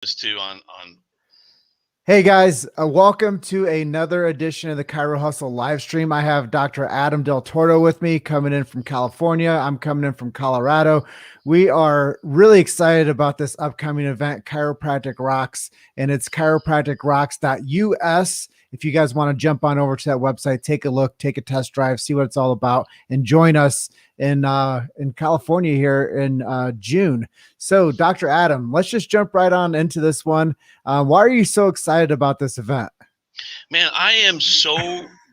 this too on. Hey guys, welcome to another edition of the Chiro Hustle live stream. I have Dr. Adam Del Torto with me coming in from California. I'm coming in from Colorado. We are really excited about this upcoming event, Chiropractic Rocks, and it's chiropracticrocks.us. If you guys want to jump on over to that website, take a look, take a test drive, see what it's all about, and join us in California here in June. So, Dr. Adam, let's just jump right on into this one. Why are you so excited about this event? Man, I am so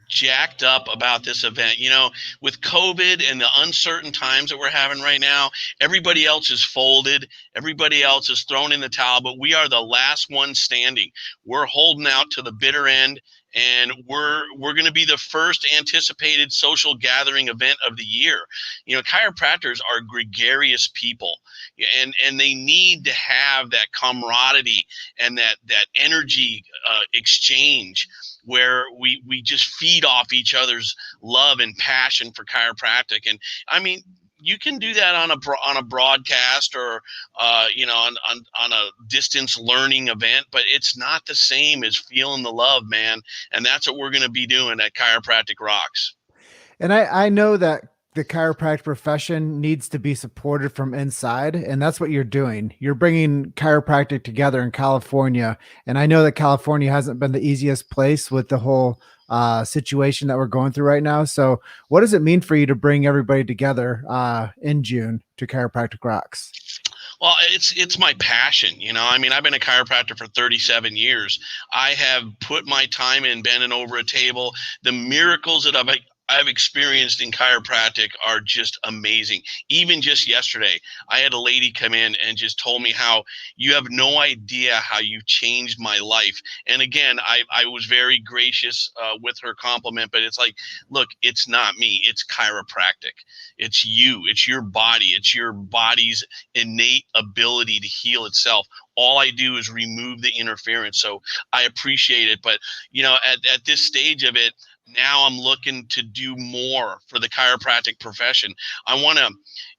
jacked up about this event. With COVID and the uncertain times that we're having right now, everybody else is folded, everybody else is thrown in the towel, but we are the last one standing. We're holding out to the bitter end. And we're going to be the first anticipated social gathering event of the year. Chiropractors are gregarious people, and they need to have that camaraderie and that energy exchange where we just feed off each other's love and passion for chiropractic. And I mean, you can do that on a broadcast or on a distance learning event, but it's not the same as feeling the love, man. And that's what we're going to be doing at Chiropractic Rocks. And I know that the chiropractic profession needs to be supported from inside, and that's what you're doing. You're bringing chiropractic together in California, and I know that California hasn't been the easiest place with the whole situation that we're going through right now. So, what does it mean for you to bring everybody together in June to Chiropractic Rocks? Well, it's my passion. I mean, I've been a chiropractor for 37 years. I have put my time in bending over a table. The miracles that I've experienced in chiropractic are just amazing. Even just yesterday, I had a lady come in and just told me how you have no idea how you changed my life. And again, I was very gracious with her compliment, but it's like, look, it's not me. It's chiropractic. It's you. It's your body. It's your body's innate ability to heal itself. All I do is remove the interference. So I appreciate it. But, at this stage of it, now I'm looking to do more for the chiropractic profession. I want to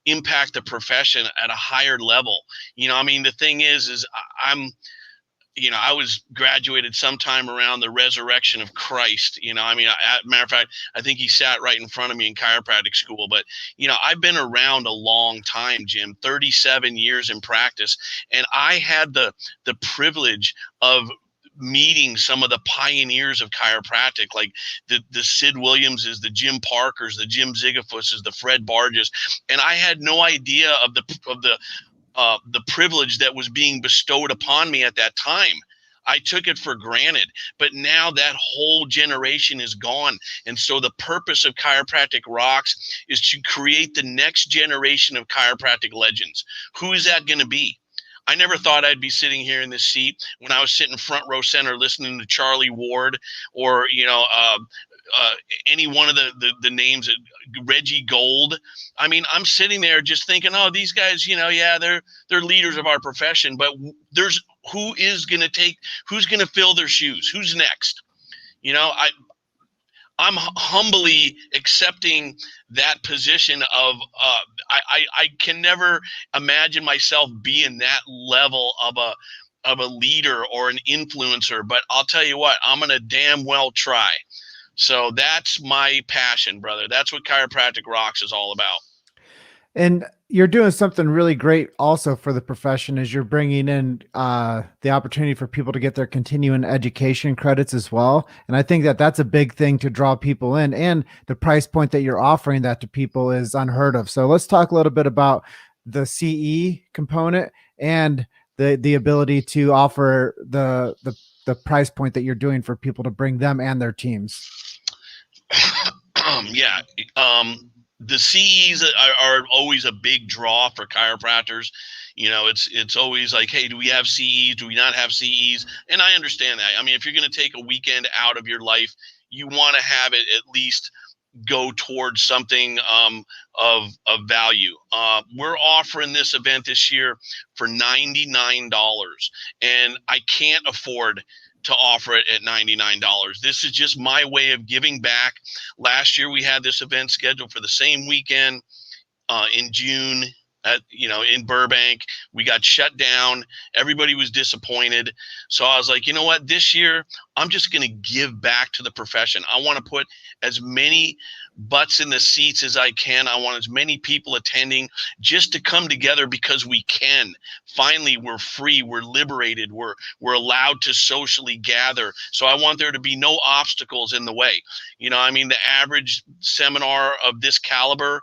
impact the profession at a higher level. I mean, the thing is I was graduated sometime around the resurrection of Christ. I mean, matter of fact, I think he sat right in front of me in chiropractic school. But, I've been around a long time, Jim, 37 years in practice. And I had the privilege of meeting some of the pioneers of chiropractic, like the Sid Williamses, the Jim Parkers, the Jim Zigafusses, the Fred Barges. And I had no idea of the privilege that was being bestowed upon me at that time. I took it for granted, but now that whole generation is gone. And so the purpose of Chiropractic Rocks is to create the next generation of chiropractic legends. Who is that going to be? I never thought I'd be sitting here in this seat when I was sitting front row center listening to Charlie Ward or, any one of the names, Reggie Gold. I mean, I'm sitting there just thinking, oh, these guys, yeah, they're leaders of our profession, but who's going to fill their shoes? Who's next? I'm humbly accepting that position of I can never imagine myself being that level of a leader or an influencer, but I'll tell you what, I'm gonna damn well try. So that's my passion, brother. That's what Chiropractic Rocks is all about. And you're doing something really great also for the profession is you're bringing in the opportunity for people to get their continuing education credits as well. And I think that that's a big thing to draw people in, and the price point that you're offering that to people is unheard of. So let's talk a little bit about the CE component and the ability to offer the price point that you're doing for people to bring them and their teams. Yeah. The CEs are always a big draw for chiropractors. It's always like, hey, do we have CEs? Do we not have CEs? And I understand that. I mean, if you're going to take a weekend out of your life, you want to have it at least go towards something of value. We're offering this event this year for $99, and I can't afford to offer it at $99. This is just my way of giving back. Last year we had this event scheduled for the same weekend in June. in Burbank. We got shut down. Everybody was disappointed. So I was like, you know what? This year, I'm just going to give back to the profession. I want to put as many butts in the seats as I can. I want as many people attending just to come together because we can. Finally, we're free. We're liberated. We're allowed to socially gather. So I want there to be no obstacles in the way. The average seminar of this caliber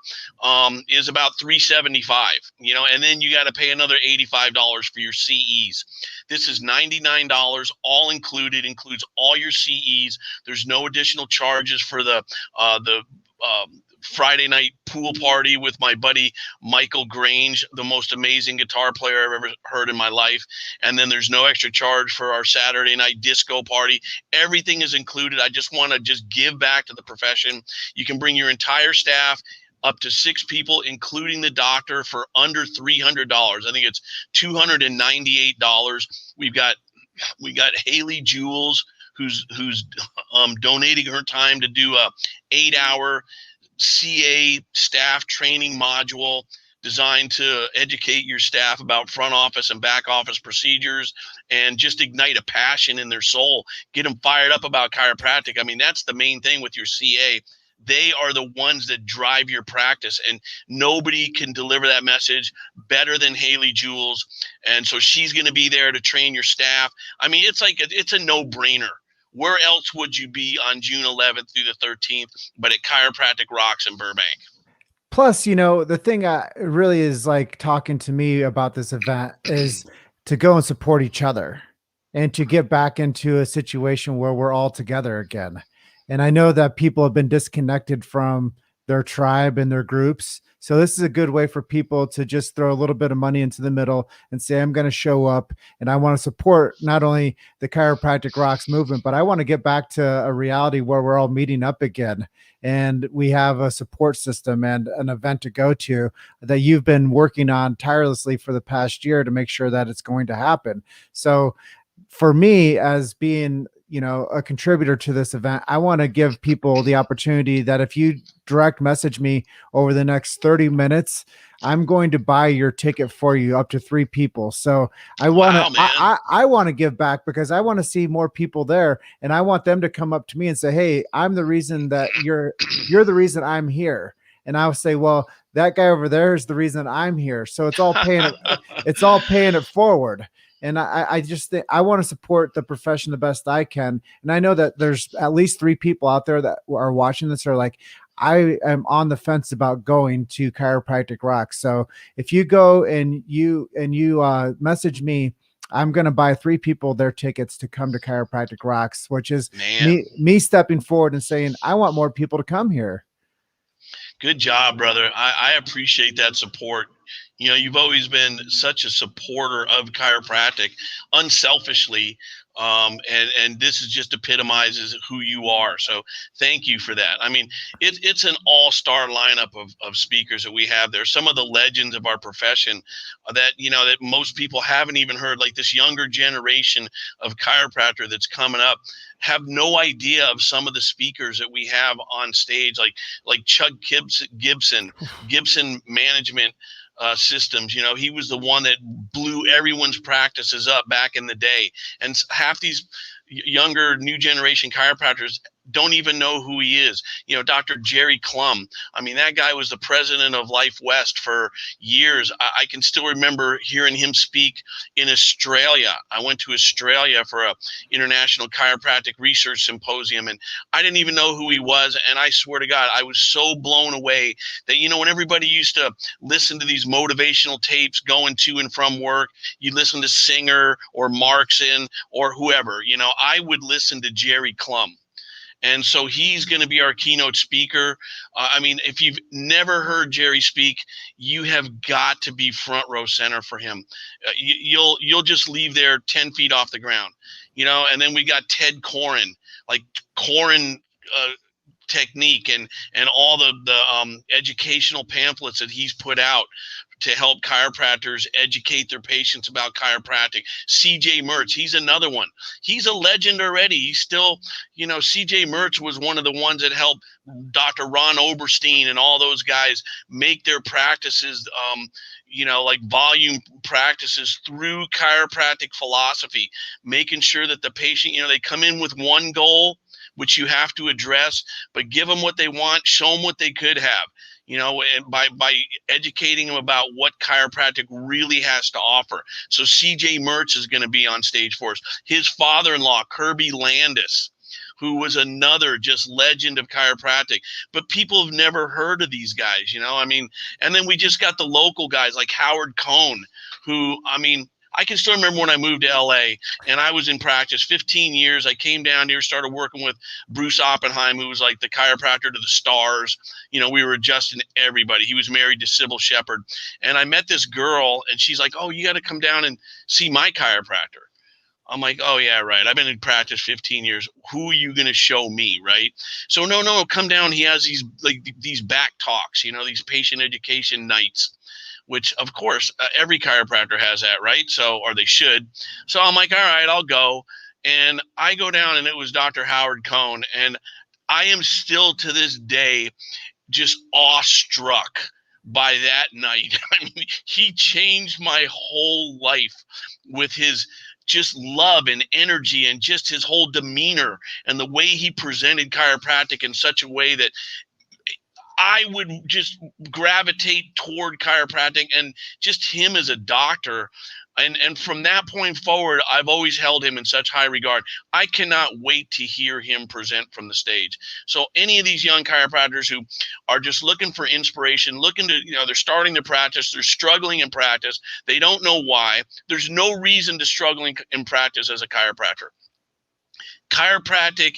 is about $375, and then you got to pay another $85 for your CEs. This is $99, all included, includes all your CEs. There's no additional charges for the Friday night pool party with my buddy Michael Grange, the most amazing guitar player I've ever heard in my life. And then there's no extra charge for our Saturday night disco party. Everything is included. I just want to just give back to the profession. You can bring your entire staff, up to 6 people, including the doctor, for under $300. I think it's $298. We got Haley Jules, who's donating her time to do a 8-hour CA staff training module designed to educate your staff about front office and back office procedures and just ignite a passion in their soul, get them fired up about chiropractic. I mean, that's the main thing with your CA. They are the ones that drive your practice, and nobody can deliver that message better than Haley Jules. And so she's going to be there to train your staff. I mean, it's a no-brainer. Where else would you be on June 11th through the 13th but at Chiropractic Rocks in Burbank? Plus, the thing really is like talking to me about this event is to go and support each other and to get back into a situation where we're all together again. And I know that people have been disconnected from their tribe and their groups. So this is a good way for people to just throw a little bit of money into the middle and say, I'm going to show up and I want to support not only the Chiropractic Rocks movement, but I want to get back to a reality where we're all meeting up again. And we have a support system and an event to go to that you've been working on tirelessly for the past year to make sure that it's going to happen. So for me, as being a contributor to this event, I want to give people the opportunity that if you direct message me over the next 30 minutes, I'm going to buy your ticket for you, up to 3 people. So I want to, I want to give back because I want to see more people there, and I want them to come up to me and say, hey, I'm the reason that you're the reason I'm here. And I'll say, well, that guy over there is the reason I'm here. So it's all paying it forward. And I just think I want to support the profession the best I can. And I know that there's at least 3 people out there that are watching this are like, I am on the fence about going to Chiropractic Rocks. So if you go and you message me, I'm going to buy 3 people their tickets to come to Chiropractic Rocks, which is me stepping forward and saying, I want more people to come here. Good job, brother. I appreciate that support. You've always been such a supporter of chiropractic, unselfishly, and this is just epitomizes who you are. So thank you for that. I mean, it's an all-star lineup of speakers that we have there. Some of the legends of our profession that that most people haven't even heard, like this younger generation of chiropractor that's coming up, have no idea of some of the speakers that we have on stage, like Chuck Gibson Management Systems. He was the one that blew everyone's practices up back in the day, and half these younger new generation chiropractors don't even know who he is. Dr. Jerry Clum. I mean, that guy was the president of Life West for years. I can still remember hearing him speak in Australia. I went to Australia for a international chiropractic research symposium, and I didn't even know who he was. And I swear to God, I was so blown away that, when everybody used to listen to these motivational tapes going to and from work, you listen to Singer or Markson or whoever, I would listen to Jerry Clum. And so he's going to be our keynote speaker. I mean, if you've never heard Jerry speak, you have got to be front row center for him. You'll just leave there 10 feet off the ground, And then we got Ted Koren, like Koren technique and all the educational pamphlets that he's put out to help chiropractors educate their patients about chiropractic. CJ Mertz, he's another one. He's a legend already. He's still, CJ Mertz was one of the ones that helped Dr. Ron Oberstein and all those guys make their practices like volume practices through chiropractic philosophy, making sure that the patient, they come in with one goal, which you have to address, but give them what they want, show them what they could have, and by educating them about what chiropractic really has to offer. So CJ Mertz is going to be on stage for us. His father-in-law, Kirby Landis, who was another just legend of chiropractic, but people have never heard of these guys, and then we just got the local guys like Howard Cohn, who, I can still remember when I moved to LA and I was in practice 15 years. I came down here, started working with Bruce Oppenheim, who was like the chiropractor to the stars. We were adjusting everybody. He was married to Sybil Shepherd. And I met this girl and she's like, oh, you got to come down and see my chiropractor. I'm like, oh yeah, right. I've been in practice 15 years. Who are you going to show me, right? So no, come down. He has these back talks, these patient education nights, which of course every chiropractor has that, right? So, or they should. So I'm like, all right, I'll go. And I go down and it was Dr. Howard Cohn. And I am still to this day just awestruck by that night. He changed my whole life with his just love and energy and just his whole demeanor and the way he presented chiropractic in such a way that I would just gravitate toward chiropractic and just him as a doctor. And from that point forward, I've always held him in such high regard. I cannot wait to hear him present from the stage. So any of these young chiropractors who are just looking for inspiration, looking to, they're starting to practice, they're struggling in practice, they don't know why. There's no reason to struggle in practice as a chiropractor. Chiropractic,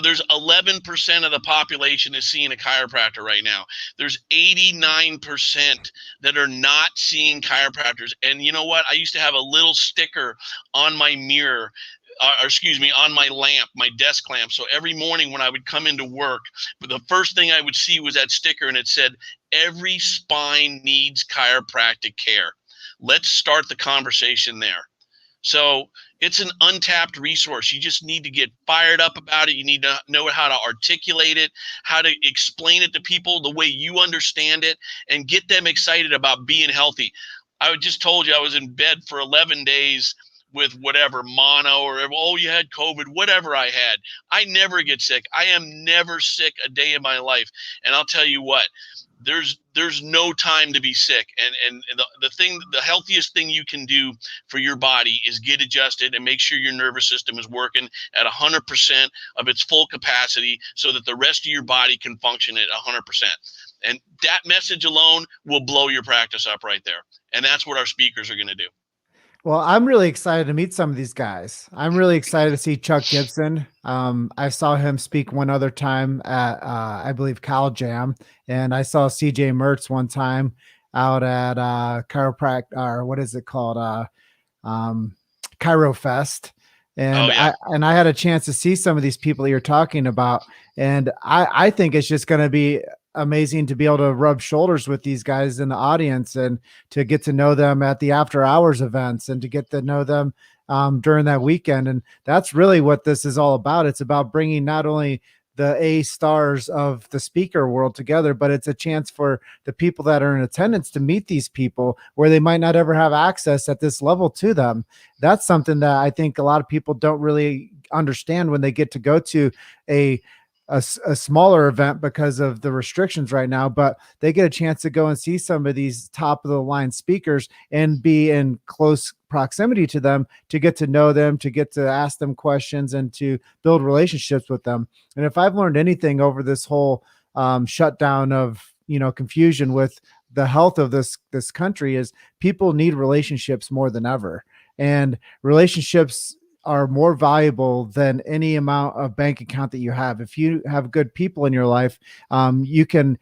there's 11% of the population is seeing a chiropractor right now. There's 89% that are not seeing chiropractors. And you know what? I used to have a little sticker on my mirror, on my lamp, my desk lamp. So every morning when I would come into work, the first thing I would see was that sticker, and it said, every spine needs chiropractic care. Let's start the conversation there. So it's an untapped resource. You just need to get fired up about it. You need to know how to articulate it, how to explain it to people the way you understand it, and get them excited about being healthy. I just told you I was in bed for 11 days with whatever, mono, or, oh, you had COVID, whatever I had. I never get sick. I am never sick a day in my life. And I'll tell you what, there's no time to be sick. And the healthiest thing you can do for your body is get adjusted and make sure your nervous system is working at 100% of its full capacity so that the rest of your body can function at 100%. And that message alone will blow your practice up right there. And that's what our speakers are going to do. Well, I'm really excited to meet some of these guys. I'm really excited to see Chuck Gibson. I saw him speak one other time at, I believe, Cal Jam, and I saw CJ Mertz one time out at Chiropractic, or what is it called, Chiro Fest. And I had a chance to see some of these people you're talking about, and I think it's just going to be amazing to be able to rub shoulders with these guys in the audience and to get to know them at the after hours events and to get to know them during that weekend. And that's really what this is all about. It's about bringing not only the A stars of the speaker world together, but it's a chance for the people that are in attendance to meet these people where they might not ever have access at this level to them. That's something that I think a lot of people don't really understand when they get to go to a smaller event because of the restrictions right now, but they get a chance to go and see some of these top of the line speakers and be in close proximity to them, to get to know them, to get to ask them questions and to build relationships with them. And if I've learned anything over this whole shutdown of, confusion with the health of this country, is people need relationships more than ever. And relationships are more valuable than any amount of bank account that you have. If you have good people in your life, you can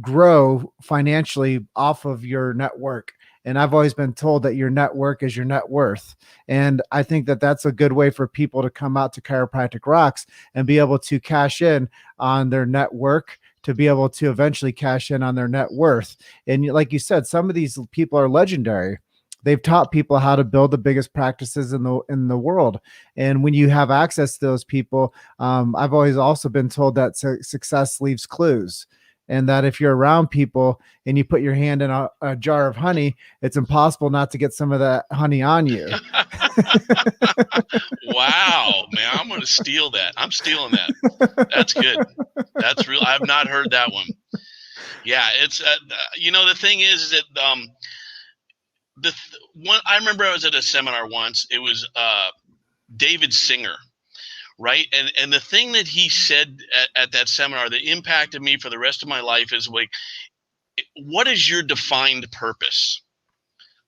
grow financially off of your network. And I've always been told that your network is your net worth. And I think that that's a good way for people to come out to Chiropractic Rocks and be able to cash in on their network, to be able to eventually cash in on their net worth. And like you said, some of these people are legendary. They've taught people how to build the biggest practices in the world. And when you have access to those people, I've always also been told that success leaves clues. and that if you're around people and you put your hand in a jar of honey, it's impossible not to get some of that honey on you. Wow, man, I'm going to steal that. I'm stealing that. That's good. That's real. I've not heard that one. Yeah, it's the thing is that one I remember I was at a seminar once. It was David Singer, right? And the thing that he said at that seminar that impacted me for the rest of my life is like, what is your defined purpose?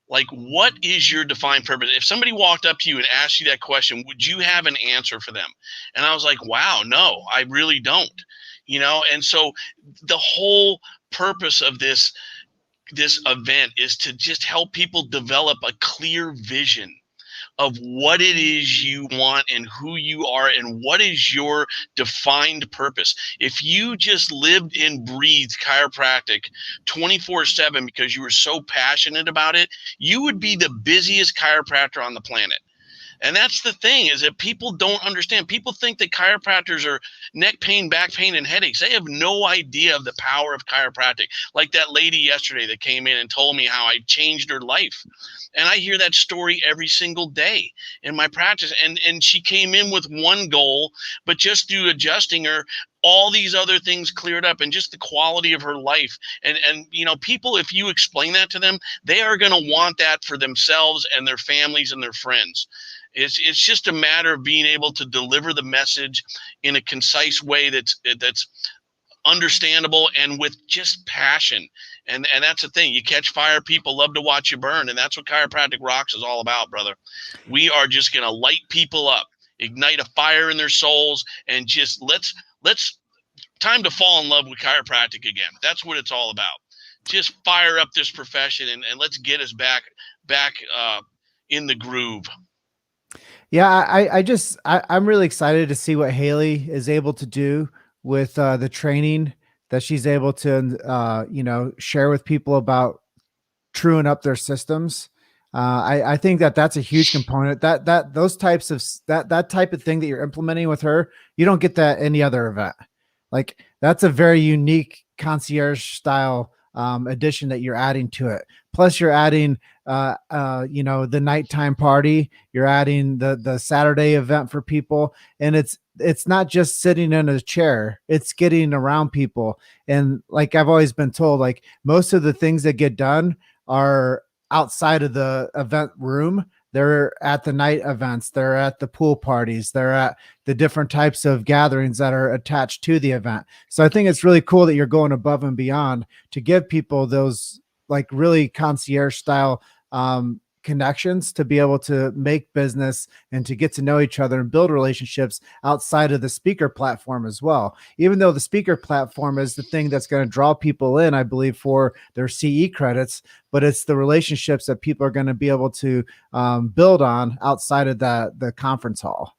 Like, what is your defined purpose? If somebody walked up to you and asked you that question, would you have an answer for them? And I was like, wow, no, I really don't. And so the whole purpose of this event is to just help people develop a clear vision of what it is you want and who you are and what is your defined purpose. If you just lived and breathed chiropractic 24/7 because you were so passionate about it, you would be the busiest chiropractor on the planet. And that's the thing, is that people don't understand. People think that chiropractors are neck pain, back pain, and headaches. They have no idea of the power of chiropractic. Like that lady yesterday that came in and told me how I changed her life. And I hear that story every single day in my practice. And she came in with one goal, but just through adjusting her, all these other things cleared up, and just the quality of her life. And people, if you explain that to them, they are going to want that for themselves and their families and their friends. It's just a matter of being able to deliver the message in a concise way that's understandable and with just passion. And that's the thing. You catch fire, people love to watch you burn, and that's what Chiropractic Rocks is all about, brother. We are just going to light people up, ignite a fire in their souls, and just let's time to fall in love with chiropractic again. That's what it's all about. Just fire up this profession and let's get us back in the groove. Yeah, I'm really excited to see what Haley is able to do with the training that she's able to share with people about truing up their systems. I think that that's a huge component. That those types of that type of thing that you're implementing with her, you don't get that any other event. Like, that's a very unique concierge style addition that you're adding to it. Plus, you're adding the nighttime party. You're adding the Saturday event for people, and it's not just sitting in a chair. It's getting around people. And like I've always been told, like, most of the things that get done are outside of the event room. They're at the night events. They're at the pool parties. They're at the different types of gatherings that are attached to the event. So I think it's really cool that you're going above and beyond to give people those, like, really concierge style connections to be able to make business and to get to know each other and build relationships outside of the speaker platform as well. Even though the speaker platform is the thing that's going to draw people in, I believe, for their CE credits, but it's the relationships that people are going to be able to build on outside of the conference hall.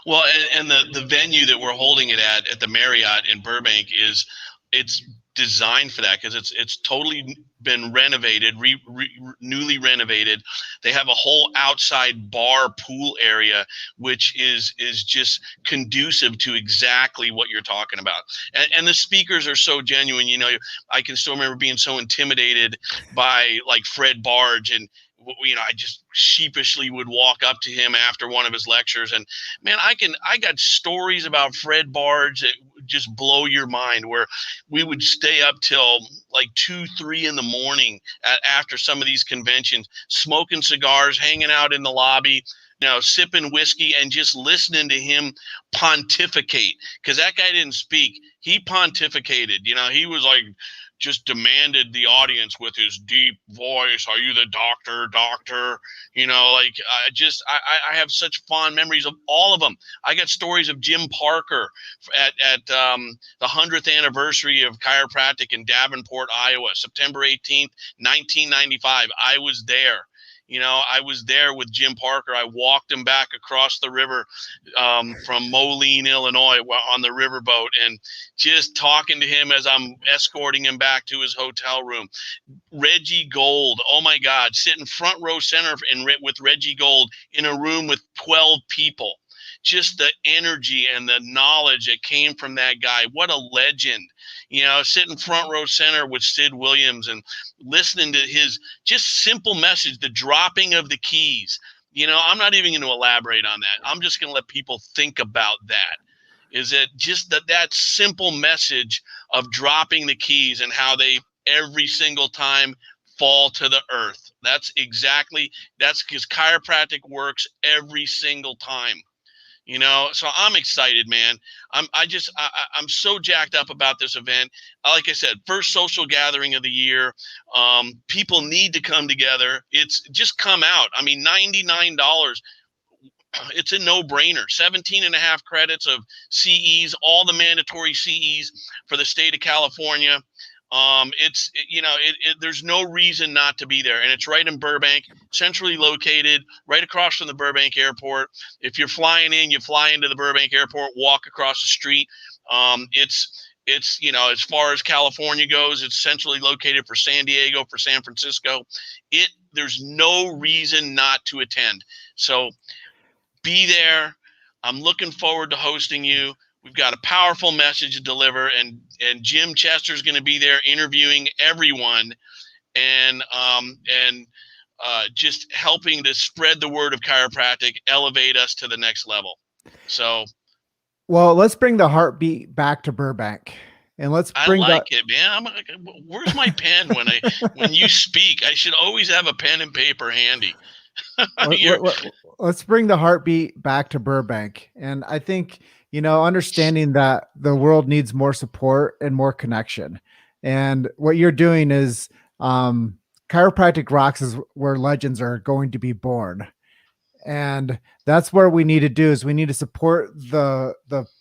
Well, and the venue that we're holding it at the Marriott in Burbank, it's designed for that, because it's totally been renovated, newly renovated. They have a whole outside bar pool area, which is just conducive to exactly what you're talking about. And the speakers are so genuine. I can still remember being so intimidated by, like, Fred Barge, and I just sheepishly would walk up to him after one of his lectures, and man, I got stories about Fred Barge that just blow your mind, where we would stay up till like 2-3 in the morning after some of these conventions, smoking cigars, hanging out in the lobby, sipping whiskey, and just listening to him pontificate, because that guy didn't speak. He pontificated. He was like, just demanded the audience with his deep voice. Are you the doctor? I have such fond memories of all of them. I got stories of Jim Parker at the 100th anniversary of chiropractic in Davenport, Iowa, September 18th, 1995. I was there. I was there with Jim Parker. I walked him back across the river from Moline, Illinois, on the riverboat, and just talking to him as I'm escorting him back to his hotel room. Reggie Gold, oh my God, sitting front row center with Reggie Gold in a room with 12 people. just the energy and the knowledge that came from that guy. What a legend. Sitting front row center with Sid Williams and listening to his just simple message, the dropping of the keys. I'm not even going to elaborate on that. I'm just going to let people think about that. Is it just that simple message of dropping the keys and how they every single time fall to the earth? That's because chiropractic works every single time. So I'm excited, man. I'm so jacked up about this event. Like I said, first social gathering of the year. People need to come together. It's just come out. I mean, $99. It's a no-brainer. 17 and a half credits of CEs, all the mandatory CEs for the state of California. There's no reason not to be there. And it's right in Burbank, centrally located, right across from the Burbank airport. If you're flying in, you fly into the Burbank airport, walk across the street. It's as far as California goes, it's centrally located for San Diego, for San Francisco. There's no reason not to attend. So be there. I'm looking forward to hosting you. We've got a powerful message to deliver, and Jim Chester is going to be there interviewing everyone, and just helping to spread the word of chiropractic, elevate us to the next level. So, well, let's bring the heartbeat back to Burbank, and let's bring it, man. Where's my pen when you speak? I should always have a pen and paper handy. Let's bring the heartbeat back to Burbank. And I think, understanding that the world needs more support and more connection. And what you're doing is Chiropractic Rocks is where legends are going to be born. And that's where we need to do is we need to support the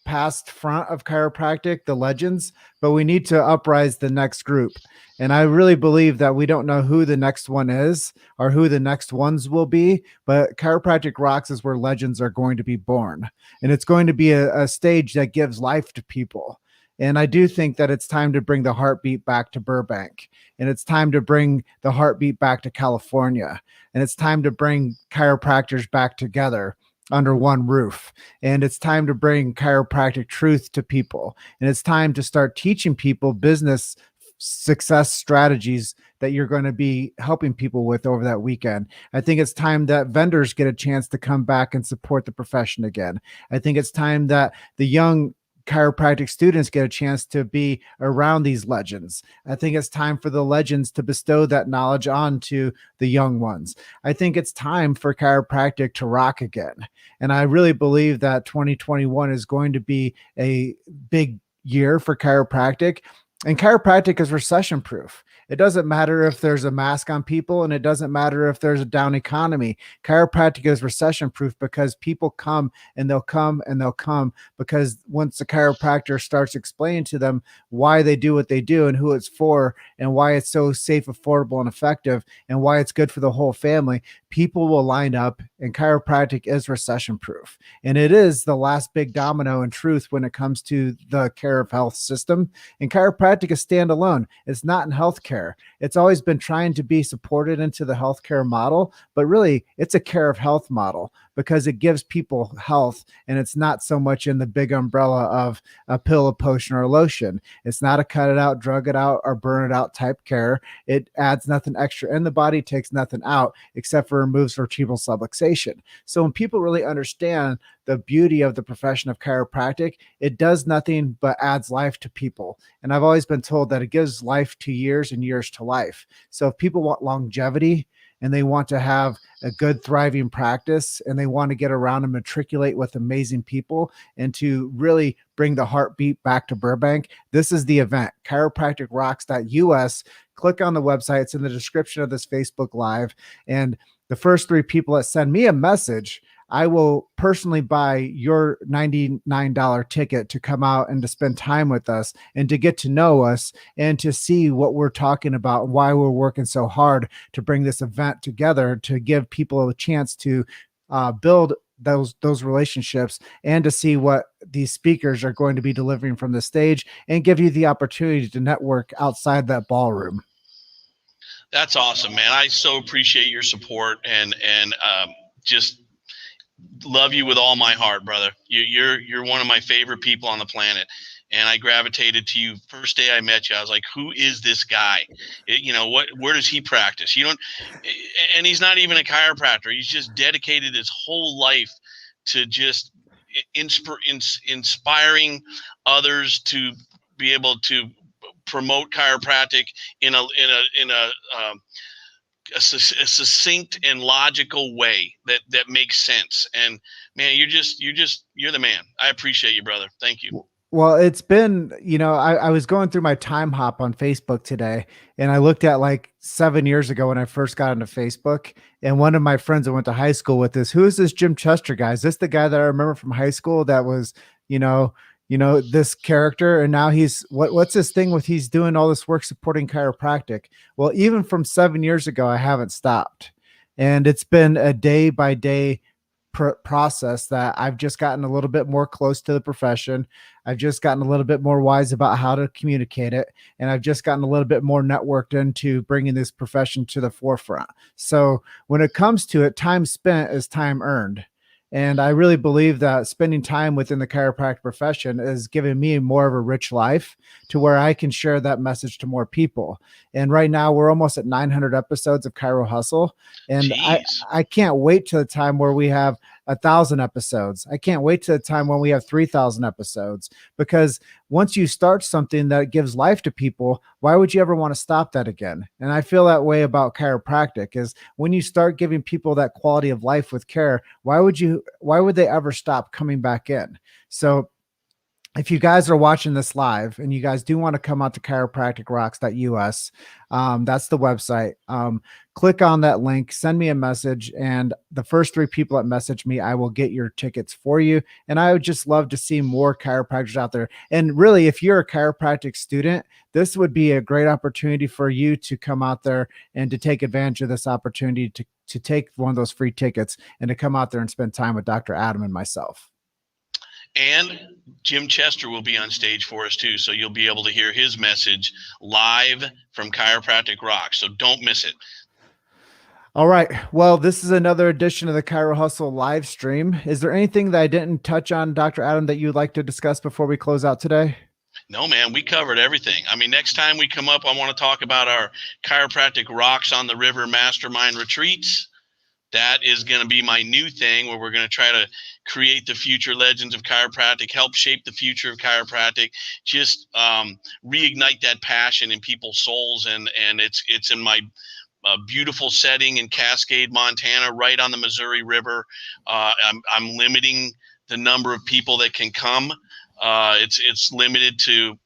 past front of chiropractic, the legends, but we need to uprise the next group. And I really believe that we don't know who the next one is or who the next ones will be, but Chiropractic Rocks is where legends are going to be born. And it's going to be a stage that gives life to people. And I do think that it's time to bring the heartbeat back to Burbank, and it's time to bring the heartbeat back to California, and it's time to bring chiropractors back together under one roof. And it's time to bring chiropractic truth to people. And it's time to start teaching people business success strategies that you're going to be helping people with over that weekend. I think it's time that vendors get a chance to come back and support the profession again. I think it's time that the young chiropractic students get a chance to be around these legends. I think it's time for the legends to bestow that knowledge on to the young ones. I think it's time for chiropractic to rock again. And I really believe that 2021 is going to be a big year for chiropractic. And chiropractic is recession proof. It doesn't matter if there's a mask on people, and it doesn't matter if there's a down economy. Chiropractic is recession proof because people come and they'll come and they'll come because once the chiropractor starts explaining to them why they do what they do and who it's for and why it's so safe, affordable, and effective and why it's good for the whole family, people will line up, and chiropractic is recession proof. And it is the last big domino in truth when it comes to the care of health system. And chiropractic is standalone. It's not in healthcare. It's always been trying to be supported into the healthcare model, but really it's a care of health model because it gives people health, and it's not so much in the big umbrella of a pill, a potion, or a lotion. It's not a cut it out, drug it out, or burn it out type care. It adds nothing extra in the body, takes nothing out except for removes vertebral subluxation. So when people really understand the beauty of the profession of chiropractic, it does nothing but adds life to people. And I've always been told that it gives life to years and years to life. So if people want longevity and they want to have a good thriving practice and they want to get around and matriculate with amazing people and to really bring the heartbeat back to Burbank, this is the event, chiropracticrocks.us. Click on the website. It's in the description of this Facebook Live. And the first 3 people that send me a message, I will personally buy your $99 ticket to come out and to spend time with us and to get to know us and to see what we're talking about, why we're working so hard to bring this event together, to give people a chance to build those relationships and to see what these speakers are going to be delivering from the stage and give you the opportunity to network outside that ballroom. That's awesome, man. I so appreciate your support and just Love you with all my heart, brother. You're one of my favorite people on the planet, and I gravitated to you first day I met you. I was like, who is this guy? Where does he practice? You don't, and he's not even a chiropractor. He's just dedicated his whole life to just inspiring others to be able to promote chiropractic in a succinct and logical way that makes sense. And man, you're the man. I appreciate you, brother. Thank you. Well, it's been, I was going through my time hop on Facebook today, and I looked at like 7 years ago when I first got into Facebook. And one of my friends I went to high school with is, who is this Jim Chester guy? Is this the guy that I remember from high school that was, you know, this character? And now what's this thing with he's doing all this work supporting chiropractic? Well, even from 7 years ago, I haven't stopped. And it's been a day by day process that I've just gotten a little bit more close to the profession. I've just gotten a little bit more wise about how to communicate it. And I've just gotten a little bit more networked into bringing this profession to the forefront. So when it comes to it, time spent is time earned. And I really believe that spending time within the chiropractic profession is giving me more of a rich life to where I can share that message to more people. And right now we're almost at 900 episodes of Chiro Hustle. And Jeez. I can't wait to the time where we have 1,000 episodes. I can't wait to the time when we have 3,000 episodes, because once you start something that gives life to people, why would you ever want to stop that again? And I feel that way about chiropractic is when you start giving people that quality of life with care, why would they ever stop coming back in? So if you guys are watching this live and you guys do want to come out to chiropracticrocks.us, that's the website. Click on that link, send me a message, and the first 3 people that message me, I will get your tickets for you. And I would just love to see more chiropractors out there. And really, if you're a chiropractic student, this would be a great opportunity for you to come out there and to take advantage of this opportunity to take one of those free tickets and to come out there and spend time with Dr. Adam and myself. And Jim Chester will be on stage for us too, so you'll be able to hear his message live from Chiropractic Rocks. So don't miss it. All right. Well, this is another edition of the Chiro Hustle live stream. Is there anything that I didn't touch on, Dr. Adam, that you'd like to discuss before we close out today? No, man, we covered everything. I mean, next time we come up, I want to talk about our Chiropractic Rocks on the River Mastermind retreats. That is going to be my new thing, where we're going to try to create the future legends of chiropractic, help shape the future of chiropractic, just reignite that passion in people's souls. And it's in my beautiful setting in Cascade, Montana, right on the Missouri River. I'm limiting the number of people that can come. It's limited to,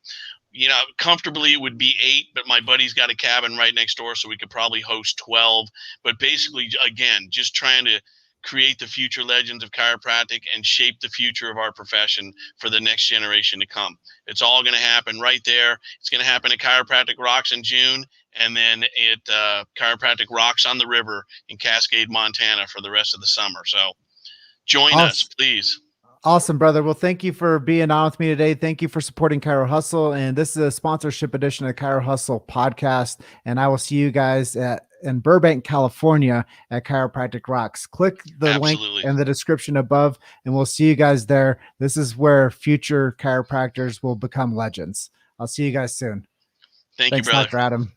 comfortably it would be 8, but my buddy's got a cabin right next door, so we could probably host 12. But basically, again, just trying to create the future legends of chiropractic and shape the future of our profession for the next generation to come. It's all going to happen right there. It's going to happen at Chiropractic Rocks in June, and then at Chiropractic Rocks on the River in Cascade, Montana for the rest of the summer. So join us, please. Awesome, brother. Well, thank you for being on with me today. Thank you for supporting Chiro Hustle. And this is a sponsorship edition of Chiro Hustle podcast. And I will see you guys in Burbank, California at Chiropractic Rocks. Click the link in the description above, and we'll see you guys there. This is where future chiropractors will become legends. I'll see you guys soon. Thanks, you, brother. Dr. Adam.